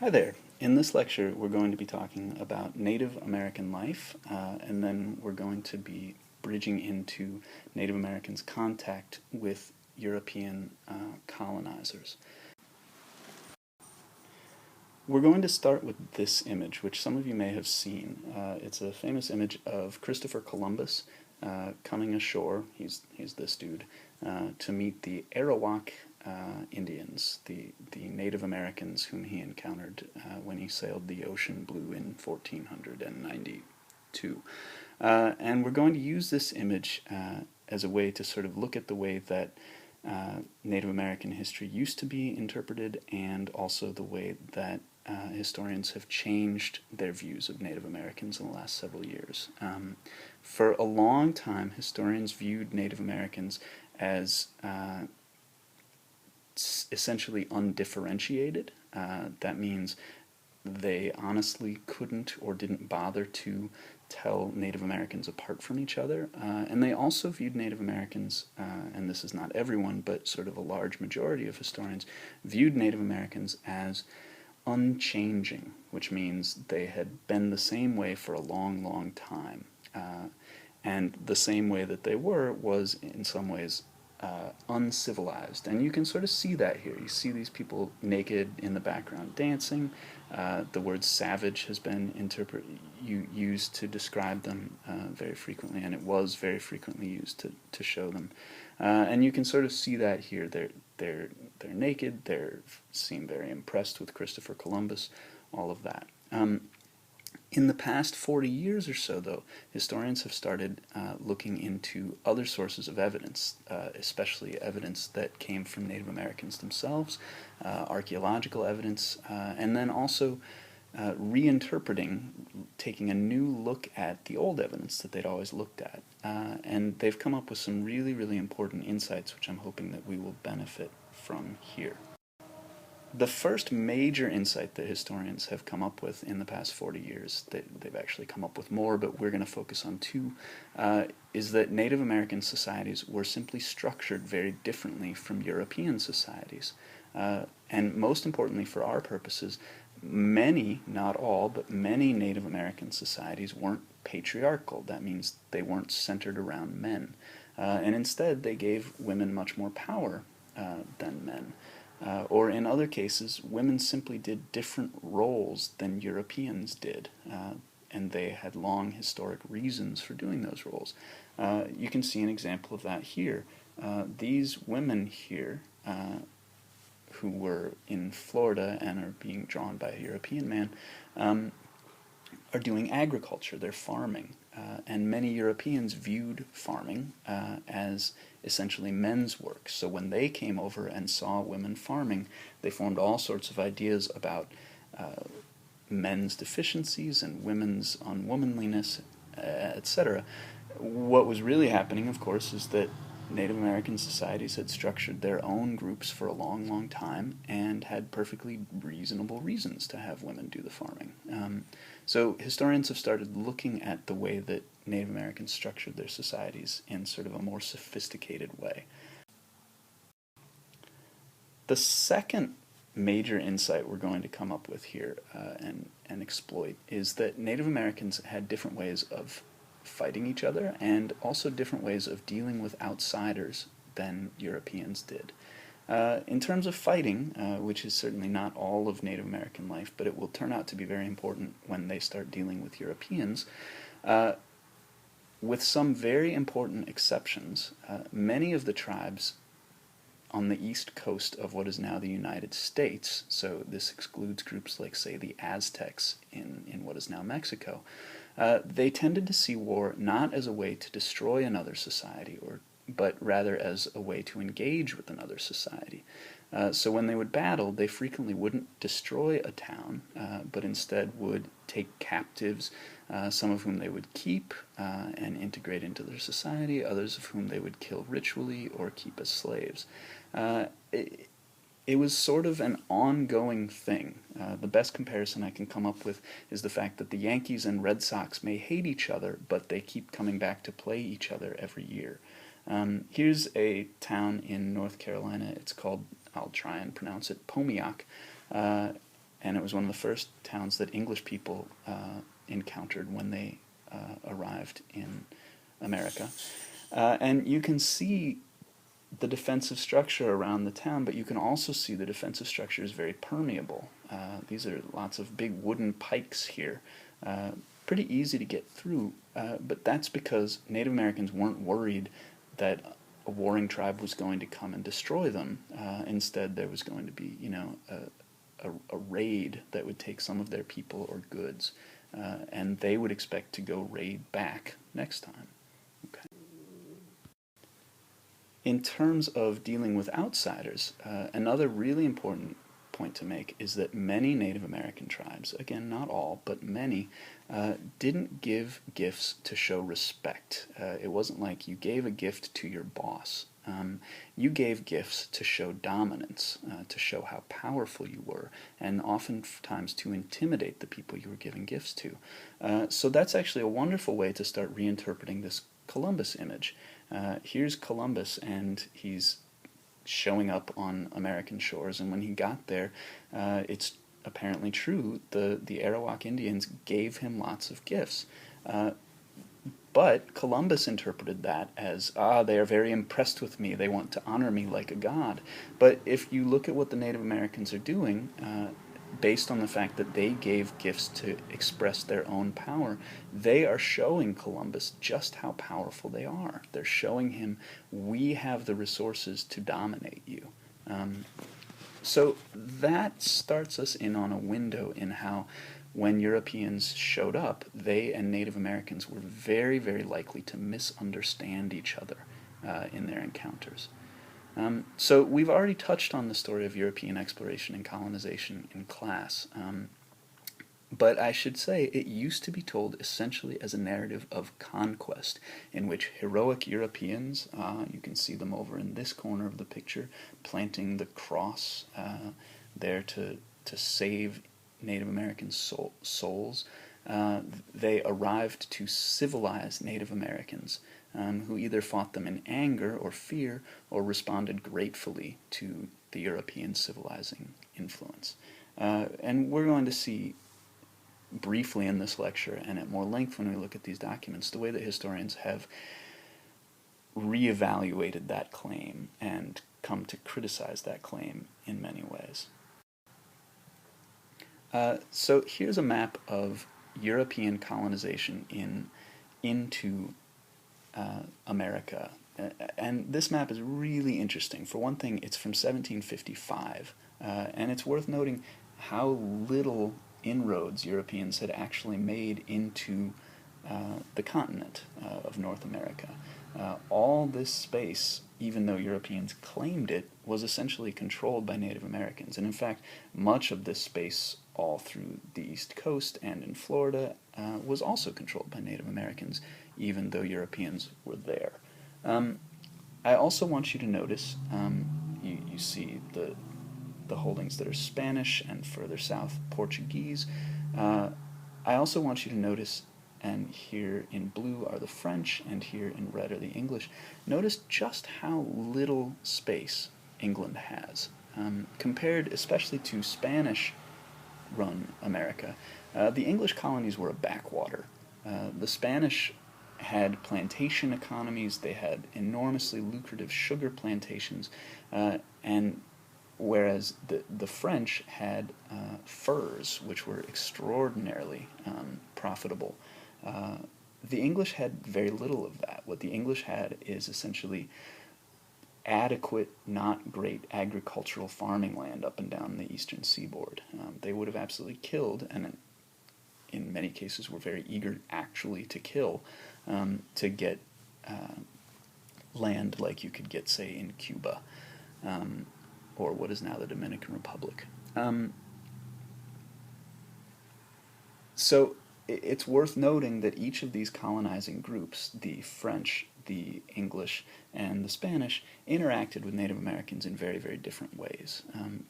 Hi there. In this lecture, we're going to be talking about Native American life, and then we're going to be bridging into Native Americans' contact with European colonizers. We're going to start with this image, which some of you may have seen. It's a famous image of Christopher Columbus coming ashore, he's this dude, to meet the Arawak Indians, the Native Americans whom he encountered when he sailed the ocean blue in 1492. And we're going to use this image as a way to sort of look at the way that Native American history used to be interpreted, and also the way that historians have changed their views of Native Americans in the last several years. For a long time, historians viewed Native Americans as essentially undifferentiated. That means they honestly couldn't or didn't bother to tell Native Americans apart from each other. And they also viewed Native Americans, and this is not everyone, but sort of a large majority of historians, viewed Native Americans as unchanging, which means they had been the same way for a long, long time. And the same way that they were was, in some ways, uncivilized. And you can sort of see that here. You see these people naked in the background dancing. The word savage has been used to describe them very frequently, and it was very frequently used to show them. And you can sort of see that here. They're naked. They seem very impressed with Christopher Columbus. All of that. In the past 40 years or so, though, historians have started looking into other sources of evidence, especially evidence that came from Native Americans themselves, archaeological evidence, and then also reinterpreting, taking a new look at the old evidence that they'd always looked at. And they've come up with some really, really important insights, which I'm hoping that we will benefit from here. The first major insight that historians have come up with in the past 40 years, they've actually come up with more, but we're going to focus on two, is that Native American societies were simply structured very differently from European societies. And most importantly for our purposes, many, not all, but many Native American societies weren't patriarchal. That means they weren't centered around men. And instead they gave women much more power than men. Or in other cases, women simply did different roles than Europeans did, and they had long historic reasons for doing those roles. You can see an example of that here. These women here, who were in Florida and are being drawn by a European man, are doing agriculture, they're farming. And many Europeans viewed farming as essentially men's work. So when they came over and saw women farming, they formed all sorts of ideas about men's deficiencies and women's unwomanliness, etc. What was really happening, of course, is that Native American societies had structured their own groups for a long, long time and had perfectly reasonable reasons to have women do the farming. So historians have started looking at the way that Native Americans structured their societies in sort of a more sophisticated way. The second major insight we're going to come up with here and exploit is that Native Americans had different ways of fighting each other and also different ways of dealing with outsiders than Europeans did. In terms of fighting, which is certainly not all of Native American life, but it will turn out to be very important when they start dealing with Europeans, with some very important exceptions, many of the tribes on the east coast of what is now the United States, so this excludes groups like, say, the Aztecs in what is now Mexico, they tended to see war not as a way to destroy another society, but rather as a way to engage with another society. So when they would battle, they frequently wouldn't destroy a town, but instead would take captives, some of whom they would keep and integrate into their society, others of whom they would kill ritually or keep as slaves. It was sort of an ongoing thing. The best comparison I can come up with is the fact that the Yankees and Red Sox may hate each other, but they keep coming back to play each other every year. Here's a town in North Carolina. It's called, I'll try and pronounce it, Pomiak, and it was one of the first towns that English people encountered when they arrived in America. And you can see the defensive structure around the town, but you can also see the defensive structure is very permeable. These are lots of big wooden pikes here. Pretty easy to get through, but that's because Native Americans weren't worried that a warring tribe was going to come and destroy them. Instead, there was going to be, a raid that would take some of their people or goods, and they would expect to go raid back next time. Okay. In terms of dealing with outsiders, another really important point to make is that many Native American tribes, again, not all, but many, didn't give gifts to show respect. It wasn't like you gave a gift to your boss. You gave gifts to show dominance, to show how powerful you were, and oftentimes to intimidate the people you were giving gifts to. So that's actually a wonderful way to start reinterpreting this Columbus image. Here's Columbus, and he's showing up on American shores, and when he got there, it's apparently true, the Arawak Indians gave him lots of gifts. But Columbus interpreted that as, they are very impressed with me, they want to honor me like a god. But if you look at what the Native Americans are doing, based on the fact that they gave gifts to express their own power, they are showing Columbus just how powerful they are. They're showing him, we have the resources to dominate you. So that starts us in on a window in how, when Europeans showed up, they and Native Americans were very, very likely to misunderstand each other in their encounters. So we've already touched on the story of European exploration and colonization in class, but I should say it used to be told essentially as a narrative of conquest, in which heroic Europeans, you can see them over in this corner of the picture, planting the cross there to save Native American souls. They arrived to civilize Native Americans, who either fought them in anger or fear, or responded gratefully to the European civilizing influence. And we're going to see briefly in this lecture, and at more length when we look at these documents, the way that historians have reevaluated that claim and come to criticize that claim in many ways. So here's a map of European colonization into America. And this map is really interesting. For one thing, it's from 1755, and it's worth noting how little inroads Europeans had actually made into the continent of North America. All this space, even though Europeans claimed it, was essentially controlled by Native Americans. And in fact, much of this space all through the East Coast and in Florida was also controlled by Native Americans, even though Europeans were there. I also want you to notice, you see the holdings that are Spanish and further south Portuguese. I also want you to notice, and here in blue are the French, and here in red are the English. Notice just how little space England has, compared especially to Spanish-run America. The English colonies were a backwater. The Spanish had plantation economies, they had enormously lucrative sugar plantations, and whereas the French had furs, which were extraordinarily profitable. The English had very little of that. What the English had is essentially adequate, not great agricultural farming land up and down the eastern seaboard. They would have absolutely killed, and in many cases were very eager actually to kill, to get land like you could get, say, in Cuba, or what is now the Dominican Republic. So it's worth noting that each of these colonizing groups, the French, the English, and the Spanish, interacted with Native Americans in very, very different ways.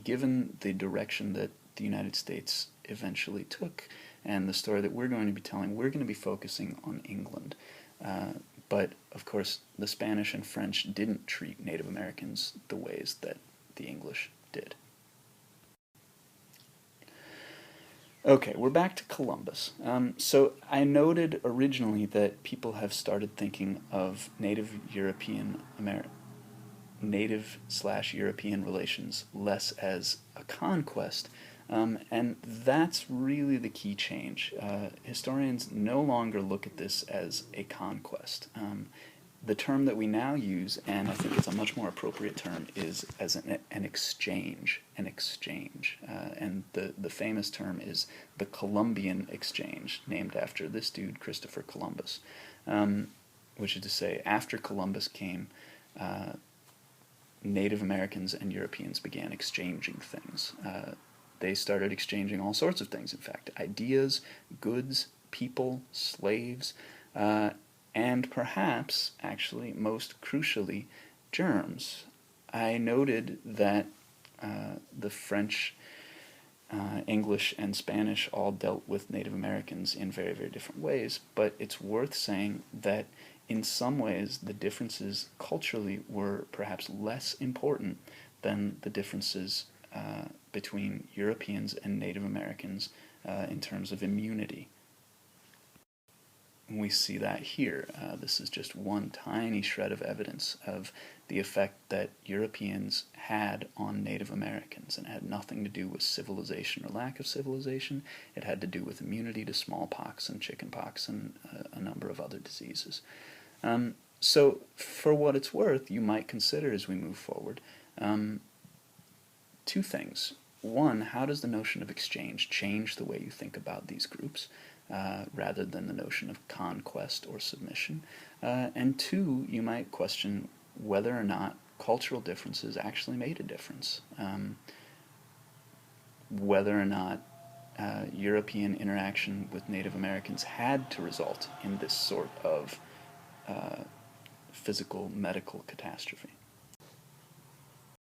Given the direction that the United States eventually took, and the story that we're going to be telling, we're going to be focusing on England. But, of course, the Spanish and French didn't treat Native Americans the ways that the English did. Okay, we're back to Columbus. So I noted originally that people have started thinking of Native slash European relations less as a conquest, and that's really the key change. Historians no longer look at this as a conquest. The term that we now use, and I think it's a much more appropriate term, is as an exchange. An exchange. And the famous term is the Columbian Exchange, named after this dude, Christopher Columbus. Which is to say, after Columbus came, Native Americans and Europeans began exchanging things. They started exchanging all sorts of things, in fact, ideas, goods, people, slaves, and perhaps, actually, most crucially, germs. I noted that the French, English, and Spanish all dealt with Native Americans in very, very different ways, but it's worth saying that in some ways the differences culturally were perhaps less important than the differences between Europeans and Native Americans in terms of immunity. And we see that here. This is just one tiny shred of evidence of the effect that Europeans had on Native Americans, and it had nothing to do with civilization or lack of civilization. It had to do with immunity to smallpox and chickenpox and a number of other diseases. So, for what it's worth, you might consider as we move forward two things. One, how does the notion of exchange change the way you think about these groups, rather than the notion of conquest or submission? And two, you might question whether or not cultural differences actually made a difference. Whether or not European interaction with Native Americans had to result in this sort of physical medical catastrophe.